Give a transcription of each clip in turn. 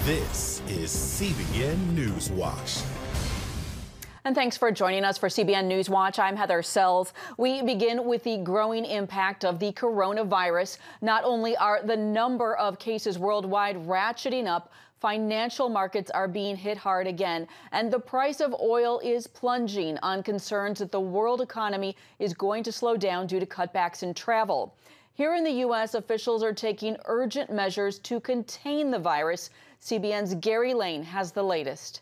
This is CBN NewsWatch. And thanks for joining us for CBN NewsWatch. I'm Heather Sells. We begin with the growing impact of the coronavirus. Not only are the number of cases worldwide ratcheting up, financial markets are being hit hard again, and the price of oil is plunging on concerns that the world economy is going to slow down due to cutbacks in travel. Here in the U.S., officials are taking urgent measures to contain the virus. CBN's Gary Lane has the latest.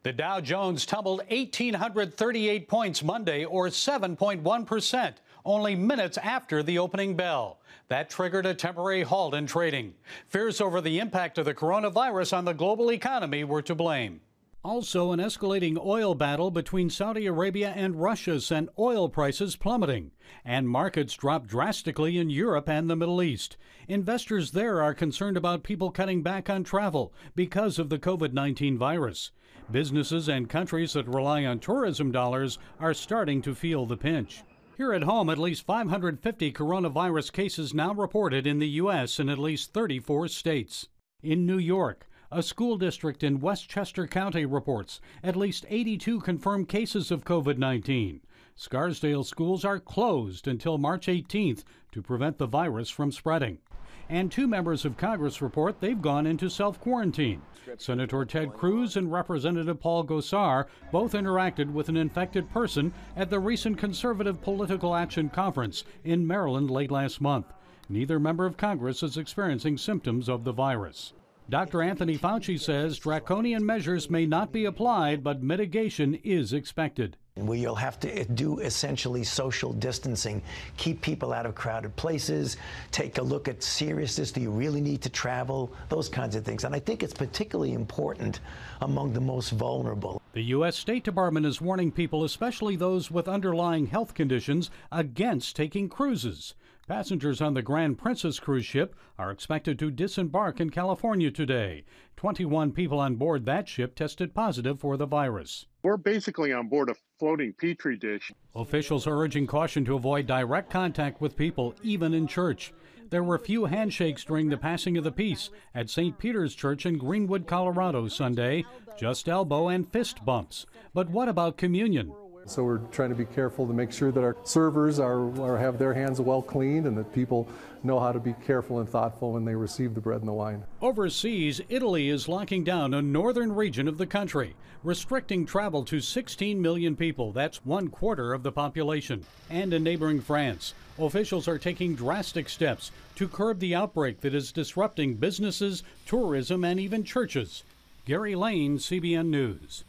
The Dow Jones tumbled 1,838 points Monday, or 7.1%, only minutes after the opening bell. That triggered a temporary halt in trading. Fears over the impact of the coronavirus on the global economy were to blame. Also, an escalating oil battle between Saudi Arabia and Russia sent oil prices plummeting, and markets dropped drastically in Europe and the Middle East. Investors there are concerned about people cutting back on travel because of the COVID-19 virus. Businesses and countries that rely on tourism dollars are starting to feel the pinch. Here at home, at least 550 coronavirus cases now reported in the U.S. in at least 34 states. In New York, a school district in Westchester County reports at least 82 confirmed cases of COVID-19. Scarsdale schools are closed until March 18th to prevent the virus from spreading. And two members of Congress report they've gone into self-quarantine. Senator Ted Cruz and Representative Paul Gosar both interacted with an infected person at the recent Conservative Political Action Conference in Maryland late last month. Neither member of Congress is experiencing symptoms of the virus. Dr. Anthony Fauci says draconian measures may not be applied, but mitigation is expected. You'll have to do essentially social distancing, keep people out of crowded places, take a look at seriousness. Do you really need to travel? Those kinds of things. And I think it's particularly important among the most vulnerable. The U.S. State Department is warning people, especially those with underlying health conditions, against taking cruises. Passengers on the Grand Princess cruise ship are expected to disembark in California today. 21 people on board that ship tested positive for the virus. We're basically on board a floating petri dish. Officials are urging caution to avoid direct contact with people, even in church. There were few handshakes during the passing of the peace at St. Peter's Church in Greenwood, Colorado Sunday, just elbow and fist bumps. But what about communion? So we're trying to be careful to make sure that our servers have their hands well cleaned and that people know how to be careful and thoughtful when they receive the bread and the wine. Overseas, Italy is locking down a northern region of the country, restricting travel to 16 million people. That's 1/4 of the population. And in neighboring France, officials are taking drastic steps to curb the outbreak that is disrupting businesses, tourism, and even churches. Gary Lane, CBN News.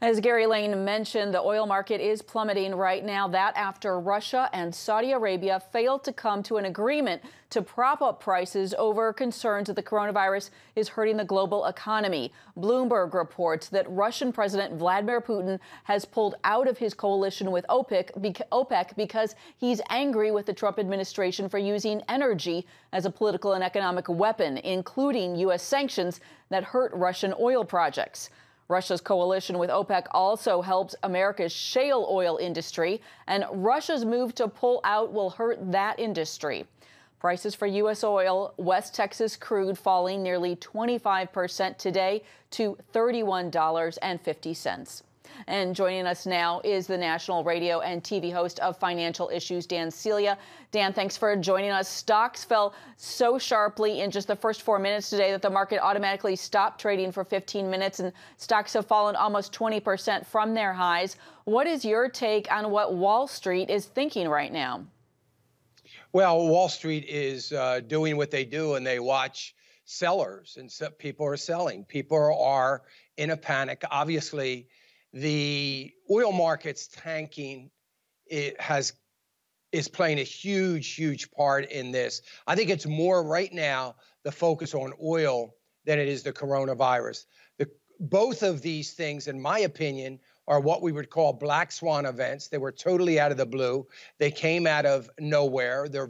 As Gary Lane mentioned, the oil market is plummeting right now. That after Russia and Saudi Arabia failed to come to an agreement to prop up prices over concerns that the coronavirus is hurting the global economy. Bloomberg reports that Russian President Vladimir Putin has pulled out of his coalition with OPEC because he's angry with the Trump administration for using energy as a political and economic weapon, including U.S. sanctions that hurt Russian oil projects. Russia's coalition with OPEC also helps America's shale oil industry, and Russia's move to pull out will hurt that industry. Prices for U.S. oil, West Texas crude falling nearly 25% today to $31.50. And joining us now is the national radio and TV host of Financial Issues, Dan Celia. Dan, thanks for joining us. Stocks fell so sharply in just the first 4 minutes today that the market automatically stopped trading for 15 minutes, and stocks have fallen almost 20% from their highs. What is your take on what Wall Street is thinking right now? Well, Wall Street is doing what they do, and they watch sellers, and so people are selling. People are in a panic. Obviously, the oil market's tanking is playing a huge part in this. I think it's more right now the focus on oil than it is the coronavirus. Both of these things, in my opinion, are what we would call black swan events. They were totally out of the blue. They came out of nowhere. There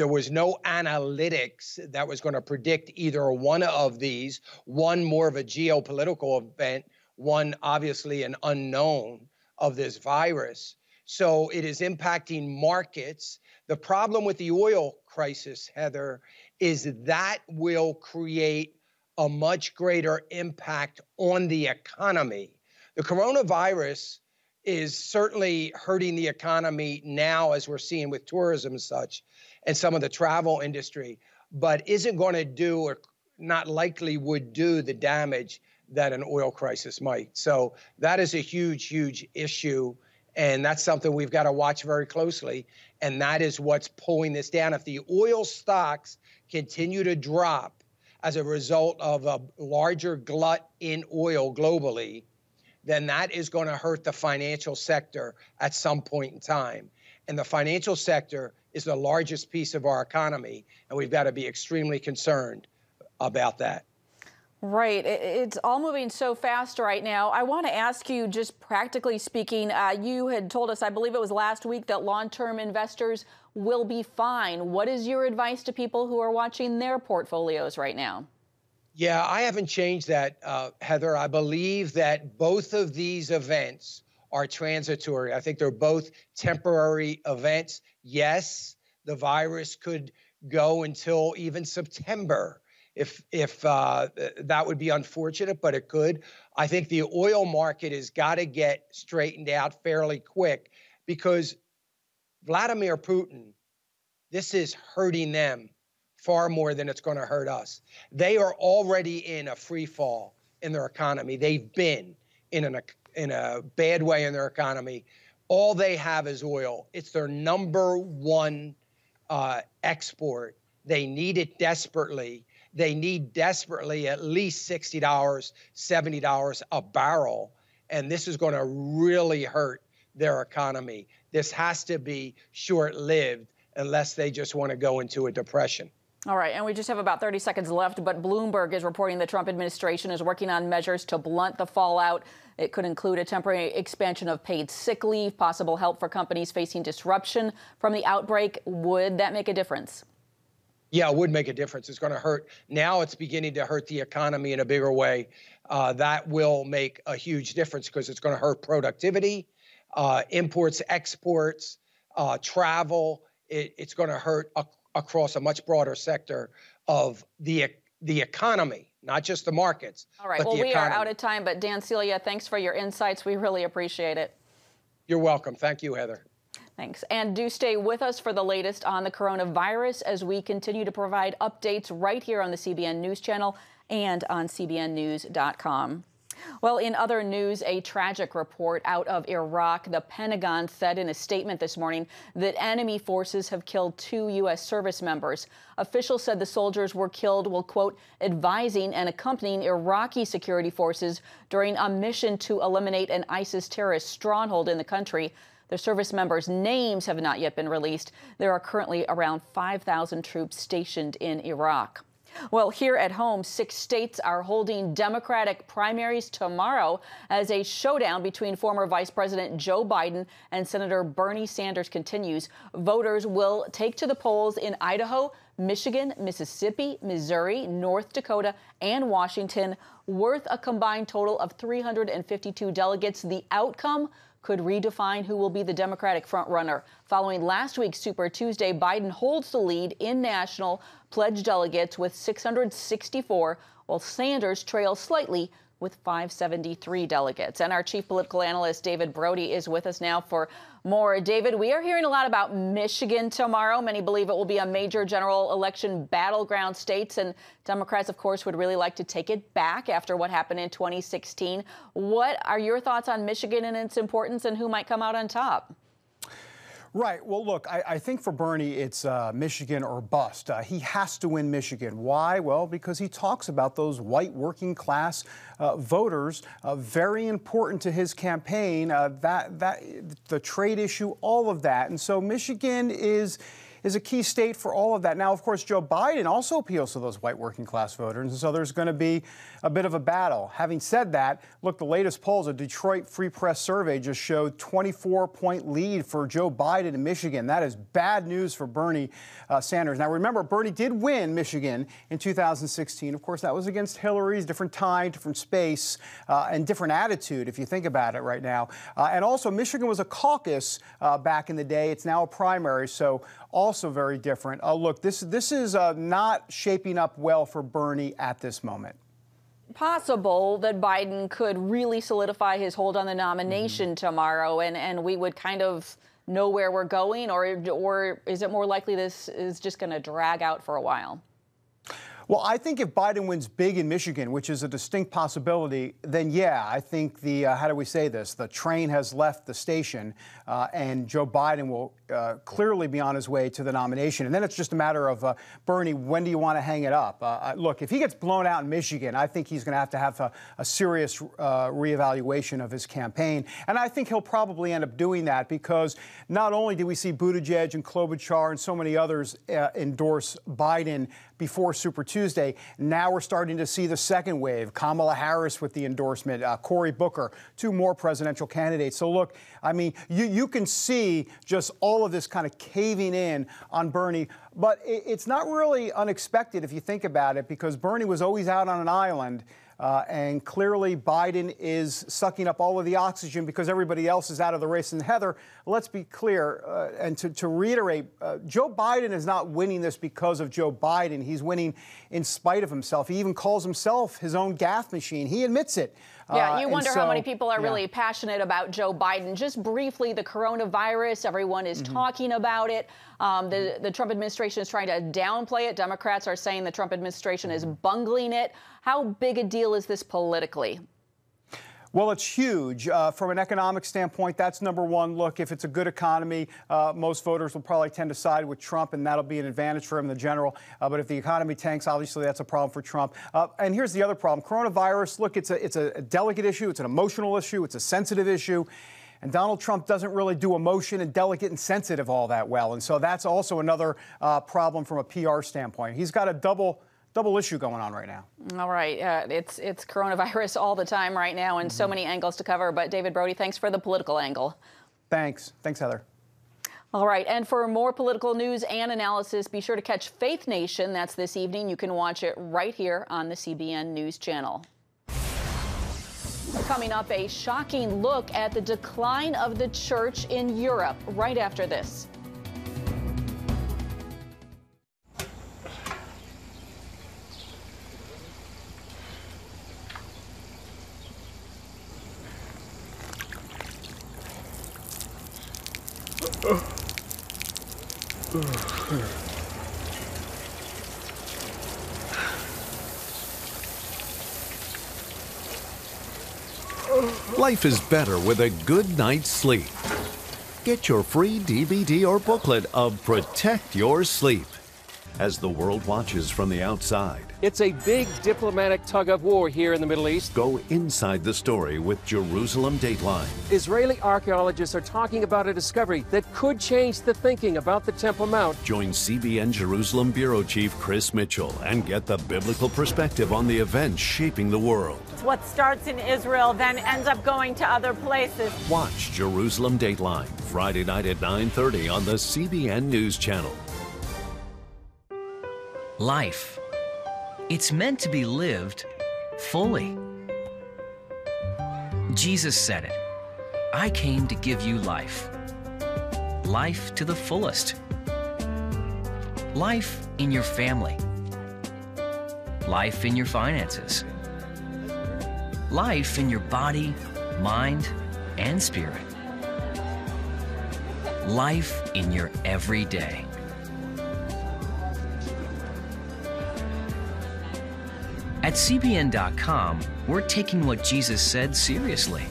was no analytics that was going to predict either one of these, one more of a geopolitical event, one obviously an unknown of this virus. So it is impacting markets. The problem with the oil crisis, Heather, is that will create a much greater impact on the economy. The coronavirus is certainly hurting the economy now, as we're seeing with tourism and such, and some of the travel industry, but isn't going to do, or not likely would do, the damage that an oil crisis might. So that is a huge, huge issue. And that's something we've got to watch very closely. And that is what's pulling this down. If the oil stocks continue to drop as a result of a larger glut in oil globally, then that is going to hurt the financial sector at some point in time. And the financial sector is the largest piece of our economy, and we've got to be extremely concerned about that. Right. It's all moving so fast right now. I want to ask you, just practically speaking, you had told us, I believe it was last week, that long-term investors will be fine. What is your advice to people who are watching their portfolios right now? Yeah, I haven't changed that, Heather. I believe that both of these events are transitory. I think they're both temporary events. Yes, the virus could go until even September. If that would be unfortunate, but it could. I think the oil market has got to get straightened out fairly quick, because Vladimir Putin, this is hurting them far more than it's going to hurt us. They are already in a free fall in their economy. They've been in a bad way in their economy. All they have is oil. It's their number one export. They need it desperately. They need desperately at least $60, $70 a barrel. And this is going to really hurt their economy. This has to be short-lived unless they just want to go into a depression. All right, and we just have about 30 seconds left, but Bloomberg is reporting the Trump administration is working on measures to blunt the fallout. It could include a temporary expansion of paid sick leave, possible help for companies facing disruption from the outbreak. Would that make a difference? Yeah, it would make a difference. It's going to hurt. Now it's beginning to hurt the economy in a bigger way. That will make a huge difference, because it's going to hurt productivity, imports, exports, travel. It's going to hurt across a much broader sector of the economy, not just the markets. All right, well, we are out of time, but Dan Celia, thanks for your insights. We really appreciate it. You're welcome. Thank you, Heather. Thanks. And do stay with us for the latest on the coronavirus as we continue to provide updates right here on the CBN News Channel and on CBNnews.com. Well, in other news, a tragic report out of Iraq. The Pentagon said in a statement this morning that enemy forces have killed 2 U.S. service members. Officials said the soldiers were killed while, quote, advising and accompanying Iraqi security forces during a mission to eliminate an ISIS terrorist stronghold in the country. The service members' names have not yet been released. There are currently around 5,000 troops stationed in Iraq. Well, here at home, 6 states are holding Democratic primaries tomorrow as a showdown between former Vice President Joe Biden and Senator Bernie Sanders continues. Voters will take to the polls in Idaho, Michigan, Mississippi, Missouri, North Dakota, and Washington, worth a combined total of 352 delegates. The outcome could redefine who will be the Democratic frontrunner. Following last week's Super Tuesday, Biden holds the lead in national pledged delegates with 664, while Sanders trails slightly with 573 delegates. And our chief political analyst, David Brody, is with us now for more. David, we are hearing a lot about Michigan tomorrow. Many believe it will be a major general election battleground state, and Democrats, of course, would really like to take it back after what happened in 2016. What are your thoughts on Michigan and its importance, and who might come out on top? Right. Well, look, I think for Bernie, it's Michigan or bust. He has to win Michigan. Why? Well, because he talks about those white working class voters, very important to his campaign, the trade issue, all of that. And so Michigan is a key state for all of that. Now, of course, Joe Biden also appeals to those white working class voters, and so there's going to be a bit of a battle. Having said that, look, the latest polls, a Detroit Free Press survey just showed 24-point lead for Joe Biden in Michigan. That is bad news for Bernie Sanders. Now, remember, Bernie did win Michigan in 2016. Of course, that was against Hillary's, different time, different space, and different attitude, if you think about it right now. And also, Michigan was a caucus back in the day. It's now a primary, so all also very different. Look, this is not shaping up well for Bernie at this moment. Possible that Biden could really solidify his hold on the nomination tomorrow, and we would kind of know where we're going, or is it more likely this is just going to drag out for a while? Well, I think if Biden wins big in Michigan, which is a distinct possibility, then yeah, I think the, how do we say this, the train has left the station, and Joe Biden will clearly be on his way to the nomination. And then it's just a matter of, Bernie, when do you want to hang it up? Look, if he gets blown out in Michigan, I think he's going to have a serious reevaluation of his campaign. And I think he'll probably end up doing that because not only do we see Buttigieg and Klobuchar and so many others endorse Biden before Super Tuesday, now we're starting to see the second wave. Kamala Harris with the endorsement, Cory Booker, two more presidential candidates. So look, I mean, you can see just all of this kind of caving in on Bernie, but it's not really unexpected if you think about it, because Bernie was always out on an island. And clearly Biden is sucking up all of the oxygen because everybody else is out of the race. And Heather, let's be clear, and to reiterate, Joe Biden is not winning this because of Joe Biden. He's winning in spite of himself. He even calls himself his own gaffe machine. He admits it. Yeah, you wonder how many people are really passionate about Joe Biden. Just briefly, the coronavirus, everyone is talking about it. The Trump administration is trying to downplay it. Democrats are saying the Trump administration is bungling it. How big a deal is this politically? Well, it's huge. From an economic standpoint, that's number one. Look, if it's a good economy, most voters will probably tend to side with Trump, and that'll be an advantage for him in the general. But if the economy tanks, obviously that's a problem for Trump. And here's the other problem. Coronavirus, look, it's a delicate issue. It's an emotional issue. It's a sensitive issue. And Donald Trump doesn't really do emotion and delicate and sensitive all that well. And so that's also another problem from a PR standpoint. He's got a double issue going on right now. All right. It's coronavirus all the time right now, and so many angles to cover. But David Brody, thanks for the political angle. Thanks, Heather. All right. And for more political news and analysis, be sure to catch Faith Nation. That's this evening. You can watch it right here on the CBN News Channel. Coming up, a shocking look at the decline of the church in Europe right after this. Life is better with a good night's sleep. Get your free DVD or booklet of Protect Your Sleep as the world watches from the outside. It's a big diplomatic tug of war here in the Middle East. Go inside the story with Jerusalem Dateline. Israeli archaeologists are talking about a discovery that could change the thinking about the Temple Mount. Join CBN Jerusalem Bureau Chief Chris Mitchell and get the biblical perspective on the events shaping the world. What starts in Israel then ends up going to other places. Watch Jerusalem Dateline Friday night at 9:30 on the CBN News Channel. Life. It's meant to be lived fully. Jesus said it. I came to give you life. Life to the fullest. Life in your family. Life in your finances. Life in your body, mind, and spirit. Life in your everyday. At CBN.com, we're taking what Jesus said seriously.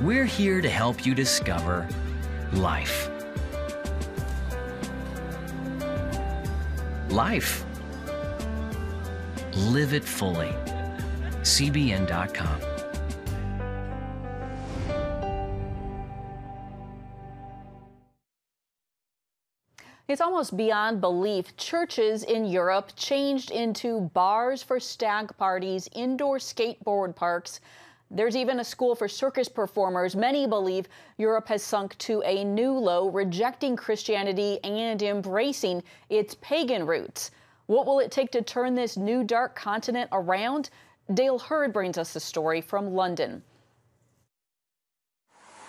We're here to help you discover life. Life. Live it fully. CBN.com. It's almost beyond belief. Churches in Europe changed into bars for stag parties, indoor skateboard parks. There's even a school for circus performers. Many believe Europe has sunk to a new low, rejecting Christianity and embracing its pagan roots. What will it take to turn this new dark continent around? Dale Hurd brings us the story from London.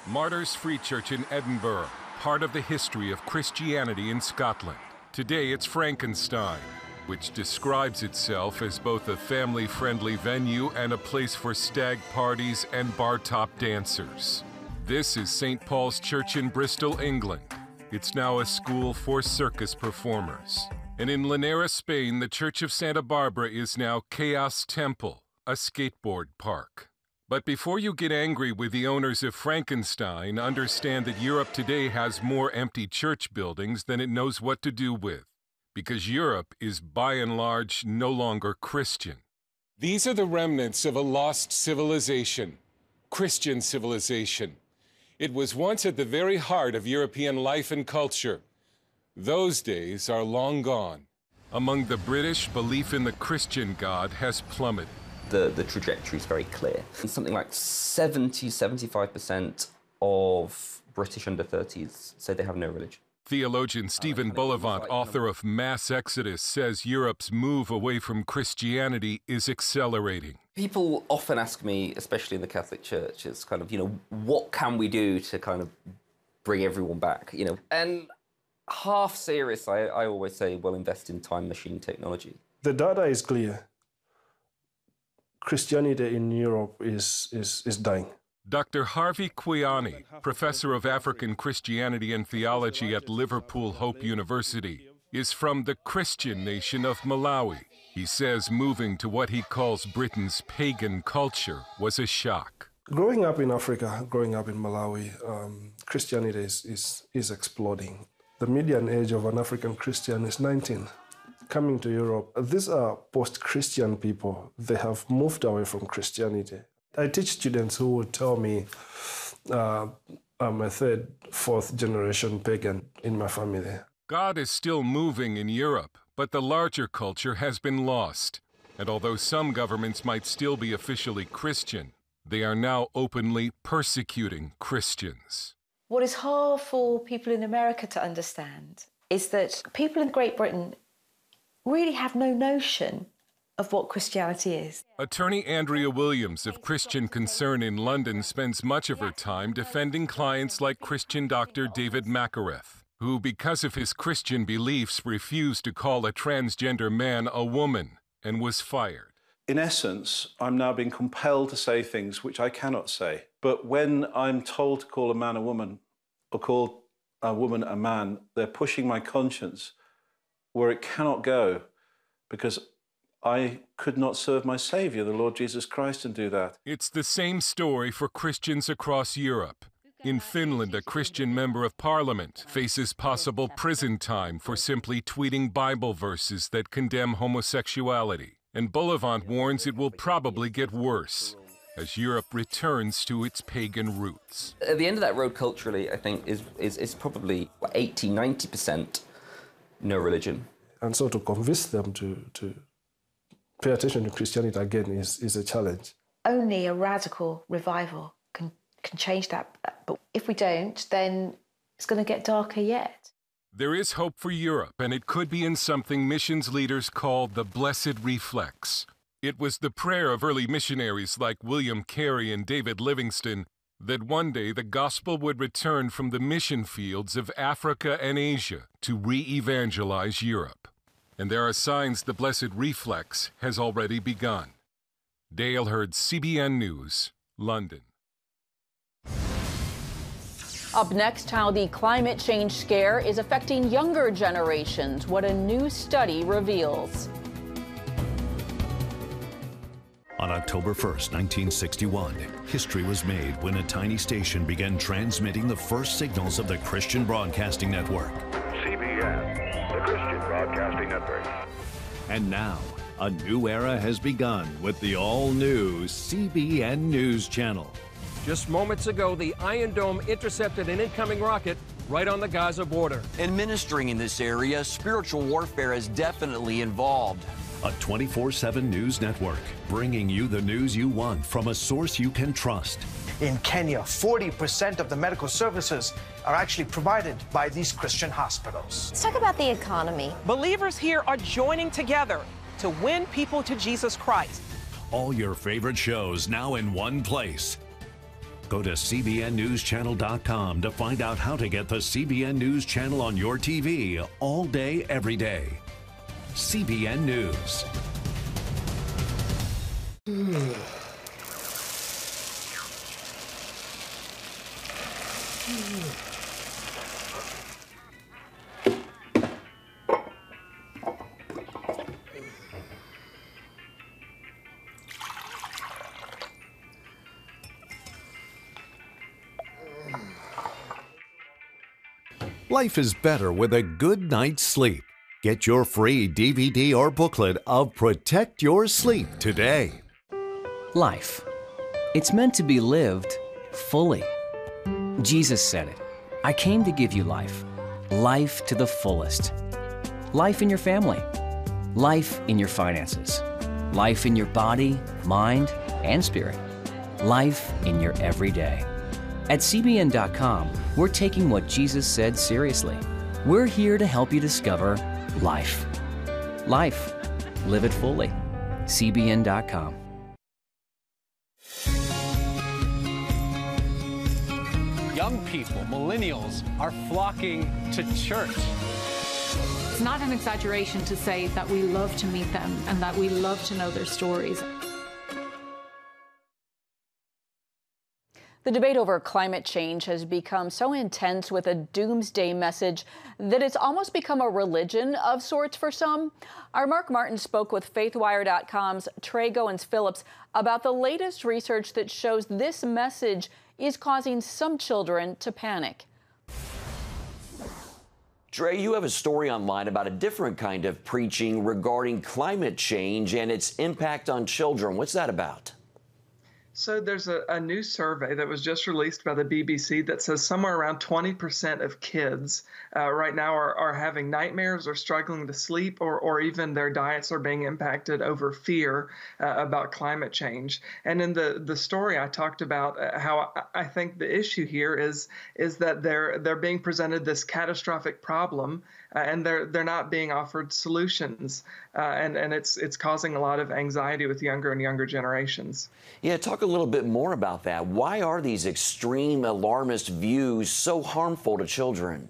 Martyrs Free Church in Edinburgh, part of the history of Christianity in Scotland. Today it's Frankenstein, which describes itself as both a family-friendly venue and a place for stag parties and bar-top dancers. This is St. Paul's Church in Bristol, England. It's now a school for circus performers. And in Linares, Spain, the Church of Santa Barbara is now Chaos Temple, a skateboard park. But before you get angry with the owners of Frankenstein, understand that Europe today has more empty church buildings than it knows what to do with, because Europe is by and large no longer Christian. These are the remnants of a lost civilization, Christian civilization. It was once at the very heart of European life and culture. Those days are long gone. Among the British, belief in the Christian God has plummeted. The trajectory is very clear. Something like 70–75% of British under 30s say they have no religion. Theologian Stephen Bullivant, author of Mass Exodus, says Europe's move away from Christianity is accelerating. People often ask me, especially in the Catholic Church, it's kind of, what can we do to kind of bring everyone back, And half serious, I always say, well, invest in time machine technology. The data is clear. Christianity in Europe is dying. Dr. Harvey Quiani, professor of African Christianity and Theology at Liverpool Hope University, is from the Christian nation of Malawi. He says moving to what he calls Britain's pagan culture was a shock. Growing up in Africa, growing up in Malawi, Christianity is exploding. The median age of an African Christian is 19. Coming to Europe, these are post-Christian people. They have moved away from Christianity. I teach students who would tell me I'm a third, fourth generation pagan in my family. God is still moving in Europe, but the larger culture has been lost. And although some governments might still be officially Christian, they are now openly persecuting Christians. What is hard for people in America to understand is that people in Great Britain really have no notion of what Christianity is. Attorney Andrea Williams of Christian Concern in London spends much of her time defending clients like Christian Dr. David Makareth, who, because of his Christian beliefs, refused to call a transgender man a woman and was fired. In essence, I'm now being compelled to say things which I cannot say. But when I'm told to call a man a woman or call a woman a man, they're pushing my conscience where it cannot go, because I could not serve my Savior, the Lord Jesus Christ, and do that. It's the same story for Christians across Europe. In Finland, a Christian member of parliament faces possible prison time for simply tweeting Bible verses that condemn homosexuality. And Bullivant warns it will probably get worse as Europe returns to its pagan roots. At the end of that road culturally, I think, is probably 80–90% no religion. And so to convince them to pay attention to Christianity again is a challenge. Only a radical revival can change that. But if we don't, then it's going to get darker yet. There is hope for Europe, and it could be in something missions leaders called the Blessed Reflex. It was the prayer of early missionaries like William Carey and David Livingstone that one day the gospel would return from the mission fields of Africa and Asia to re-evangelize Europe. And there are signs the Blessed Reflex has already begun. Dale Hurd, CBN News, London. Up next, how the climate change scare is affecting younger generations, what a new study reveals. On October 1st, 1961, history was made when a tiny station began transmitting the first signals of the Christian Broadcasting Network. CBN, the Christian Broadcasting Network. And now, a new era has begun with the all-new CBN News Channel. Just moments ago, the Iron Dome intercepted an incoming rocket right on the Gaza border. In ministering in this area, spiritual warfare is definitely involved. A 24/7 news network, bringing you the news you want from a source you can trust. In Kenya, 40% of the medical services are actually provided by these Christian hospitals. Let's talk about the economy. Believers here are joining together to win people to Jesus Christ. All your favorite shows now in one place. Go to CBNNewsChannel.com to find out how to get the CBN News Channel on your TV all day, every day. CBN News. Life is better with a good night's sleep. Get your free DVD or booklet of Protect Your Sleep today. Life. It's meant to be lived fully. Jesus said it. I came to give you life. Life to the fullest. Life in your family. Life in your finances. Life in your body, mind, and spirit. Life in your everyday. At CBN.com, we're taking what Jesus said seriously. We're here to help you discover life. Life. Live it fully. CBN.com. Young people, millennials, are flocking to church. It's not an exaggeration to say that we love to meet them and that we love to know their stories. The debate over climate change has become so intense with a doomsday message that it's almost become a religion of sorts for some. Our Mark Martin spoke with FaithWire.com's Trey Goins-Phillips about the latest research that shows this message is causing some children to panic. Trey, you have a story online about a different kind of preaching regarding climate change and its impact on children. What's that about? So there's a new survey that was just released by the BBC that says somewhere around 20% of kids right now are having nightmares or struggling to sleep, or even their diets are being impacted over fear about climate change. And in the story, I talked about how I think the issue here is that they're being presented this catastrophic problem, and they're not being offered solutions, and it's causing a lot of anxiety with younger and younger generations. Yeah, talk a little bit more about that. Why are these extreme alarmist views so harmful to children?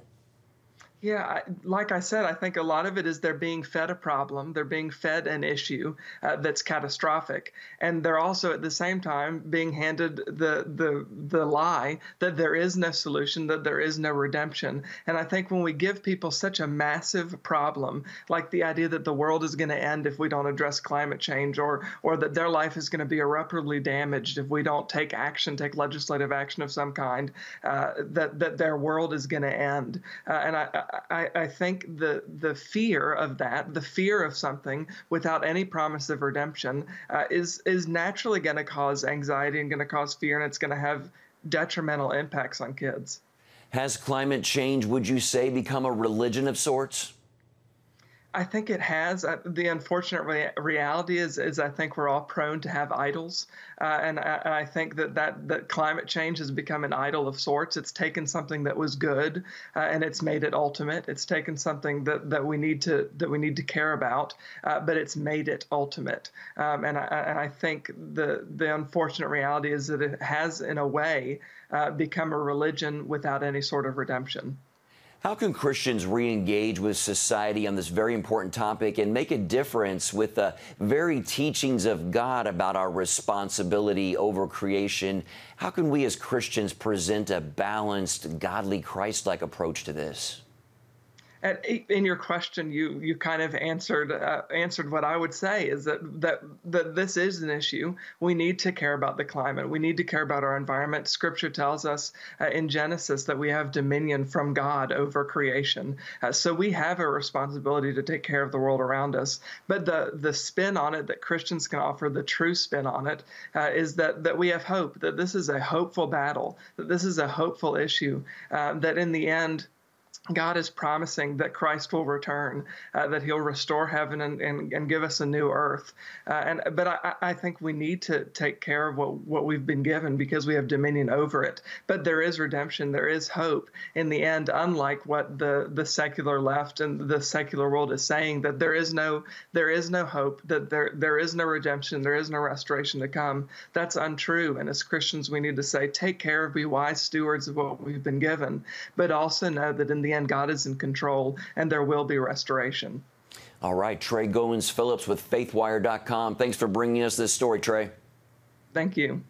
Yeah, like I said, I think a lot of it is they're being fed a problem. They're being fed an issue that's catastrophic, and they're also at the same time being handed the lie that there is no solution, that there is no redemption. And I think when we give people such a massive problem, like the idea that the world is going to end if we don't address climate change, or that their life is going to be irreparably damaged if we don't take action, take legislative action of some kind, that their world is going to end, and I think the fear of that, the fear of something without any promise of redemption, is naturally going to cause anxiety and going to cause fear, and it's going to have detrimental impacts on kids. Has climate change, would you say, become a religion of sorts? I think it has. The unfortunate reality is I think we're all prone to have idols, and I think that climate change has become an idol of sorts. It's taken something that was good, and it's made it ultimate. It's taken something that we need to care about, but it's made it ultimate. And I think the unfortunate reality is that it has, in a way, become a religion without any sort of redemption. How can Christians re-engage with society on this very important topic and make a difference with the very teachings of God about our responsibility over creation? How can we as Christians present a balanced, godly, Christ-like approach to this? In your question, you kind of answered what I would say, is that this is an issue. We need to care about the climate. We need to care about our environment. Scripture tells us in Genesis that we have dominion from God over creation. So we have a responsibility to take care of the world around us. But the spin on it that Christians can offer, the true spin on it, is that we have hope, that this is a hopeful battle, that this is a hopeful issue, that in the end, God is promising that Christ will return, that he'll restore heaven and give us a new earth. But I think we need to take care of what we've been given because we have dominion over it. But there is redemption. There is hope in the end, unlike what the secular left and the secular world is saying, that there is no hope, that there is no redemption, there is no restoration to come. That's untrue. And as Christians, we need to say, take care, be wise stewards of what we've been given, but also know that in the end, God is in control, and there will be restoration. All right, Trey Goins-Phillips with FaithWire.com. Thanks for bringing us this story, Trey. Thank you.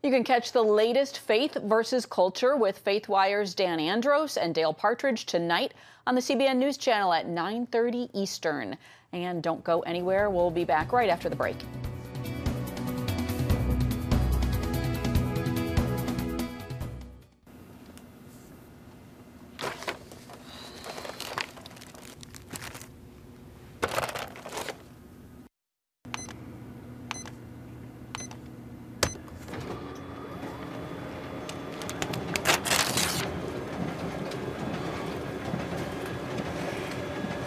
You can catch the latest faith versus culture with FaithWire's Dan Andros and Dale Partridge tonight on the CBN News Channel at 9:30 Eastern. And don't go anywhere. We'll be back right after the break.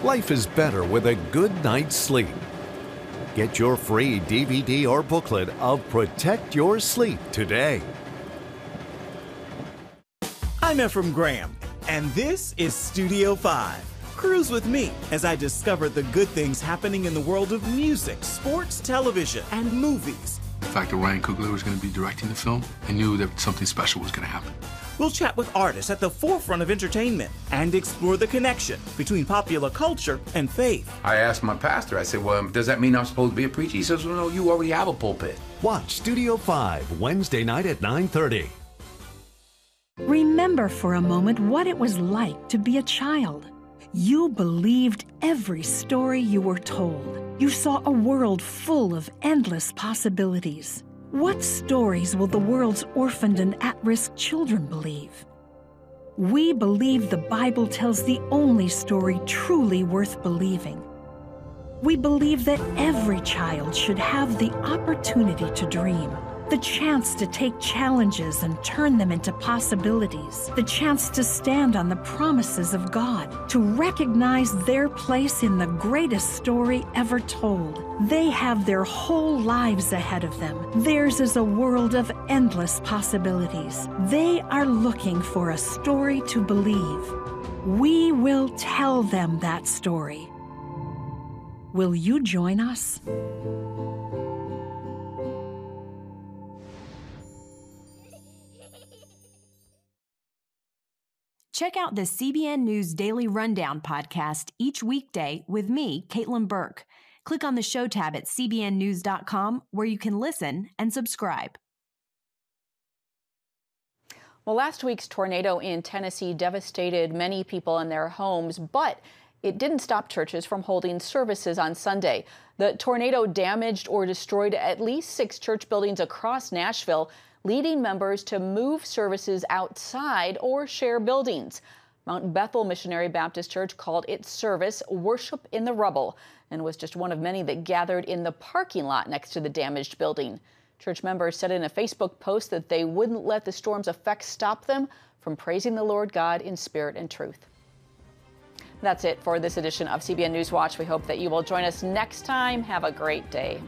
Life is better with a good night's sleep. Get your free DVD or booklet of Protect Your Sleep today. I'm Ephraim Graham, and this is Studio 5. Cruise with me as I discover the good things happening in the world of music, sports, television, and movies. The fact that Ryan Coogler was going to be directing the film, I knew that something special was going to happen. We'll chat with artists at the forefront of entertainment and explore the connection between popular culture and faith. I asked my pastor, I said, well, does that mean I'm supposed to be a preacher? He says, well, no, you already have a pulpit. Watch Studio 5 Wednesday night at 9:30. Remember for a moment what it was like to be a child. You believed every story you were told. You saw a world full of endless possibilities. What stories will the world's orphaned and at-risk children believe? We believe the Bible tells the only story truly worth believing. We believe that every child should have the opportunity to dream, the chance to take challenges and turn them into possibilities, the chance to stand on the promises of God, to recognize their place in the greatest story ever told. They have their whole lives ahead of them. Theirs is a world of endless possibilities. They are looking for a story to believe. We will tell them that story. Will you join us? Check out the CBN News Daily Rundown podcast each weekday with me, Caitlin Burke. Click on the show tab at cbnnews.com where you can listen and subscribe. Well, last week's tornado in Tennessee devastated many people in their homes, but it didn't stop churches from holding services on Sunday. The tornado damaged or destroyed at least 6 church buildings across Nashville, leading members to move services outside or share buildings. Mount Bethel Missionary Baptist Church called its service Worship in the Rubble and was just one of many that gathered in the parking lot next to the damaged building. Church members said in a Facebook post that they wouldn't let the storm's effects stop them from praising the Lord God in spirit and truth. That's it for this edition of CBN News Watch. We hope that you will join us next time. Have a great day.